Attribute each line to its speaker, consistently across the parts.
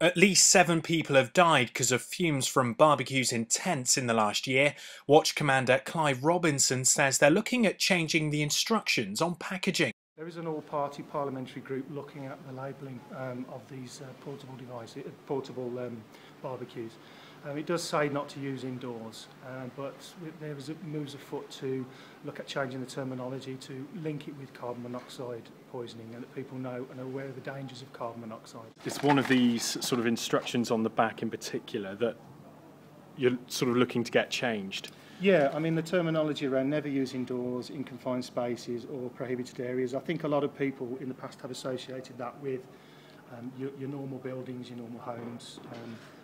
Speaker 1: At least 7 people have died because of fumes from barbecues in tents in the last year. Watch Commander Clive Robinson says they're looking at changing the instructions on packaging.
Speaker 2: There is an all-party parliamentary group looking at the labelling of these portable devices, barbecues. It does say not to use indoors, but there is moves afoot to look at changing the terminology to link it with carbon monoxide poisoning, and that people know and are aware of the dangers of carbon monoxide.
Speaker 3: It's one of these sort of instructions on the back in particular that you're sort of looking to get changed.
Speaker 2: Yeah, I mean the terminology around never use indoors, in confined spaces or prohibited areas, I think a lot of people in the past have associated that with your normal buildings, your normal homes,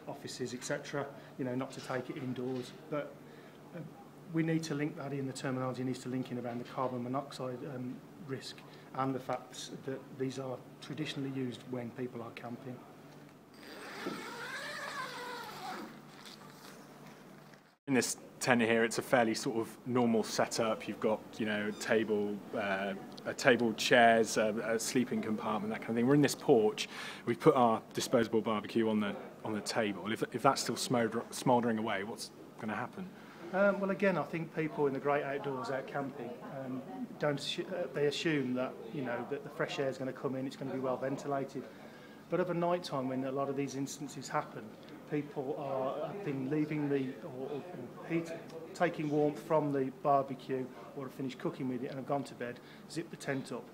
Speaker 2: offices, etc. You know, not to take it indoors, but we need to link that in. The terminology needs to link in around the carbon monoxide risk and the fact that these are traditionally used when people are camping.
Speaker 3: In this tent here, it's a fairly sort of normal setup. You've got, you know, a table, chairs, a sleeping compartment, that kind of thing. We're in this porch. We've put our disposable barbecue on the table. If that's still smouldering away, what's going to happen?
Speaker 2: Well, again, I think people in the great outdoors out camping they assume that, you know, that the fresh air is going to come in, it's going to be well ventilated. But over night time, when a lot of these instances happen, people have been leaving or taking warmth from the barbecue or have finished cooking with it and have gone to bed, zip the tent up,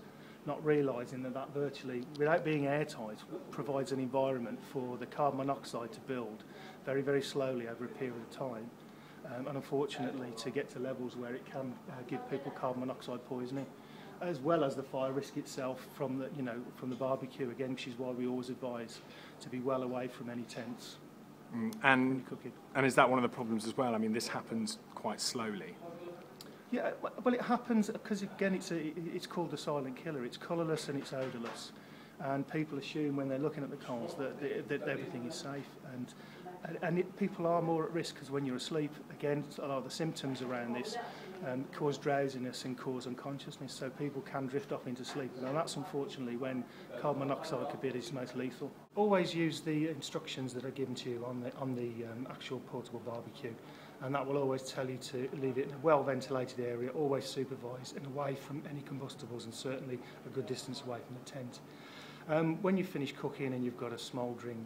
Speaker 2: not realising that virtually, without being airtight, provides an environment for the carbon monoxide to build very, very slowly over a period of time. And unfortunately, to get to levels where it can give people carbon monoxide poisoning, as well as the fire risk itself from the barbecue again, which is why we always advise to be well away from any tents.
Speaker 3: And is that one of the problems as well? I mean, this happens quite slowly.
Speaker 2: Yeah, well, it happens because again, it's called the silent killer. It's colourless and it's odourless, and people assume when they're looking at the coals that everything is safe, and people are more at risk because when you're asleep, again, a lot of the symptoms around this cause drowsiness and cause unconsciousness, so people can drift off into sleep, and that's unfortunately when carbon monoxide could be at its most lethal. Always use the instructions that are given to you on the actual portable barbecue, and that will always tell you to leave it in a well ventilated area, always supervised and away from any combustibles, and certainly a good distance away from the tent. When you finish cooking and you've got a smouldering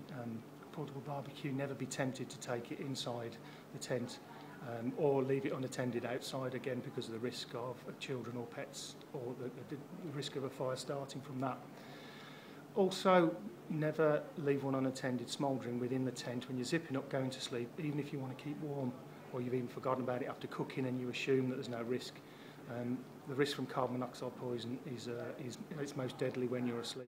Speaker 2: portable barbecue, never be tempted to take it inside the tent or leave it unattended outside, again because of the risk of children or pets, or the risk of a fire starting from that. Also, never leave one unattended smouldering within the tent when you're zipping up going to sleep, even if you want to keep warm or you've even forgotten about it after cooking and you assume that there's no risk. The risk from carbon monoxide poison is it's most deadly when you're asleep.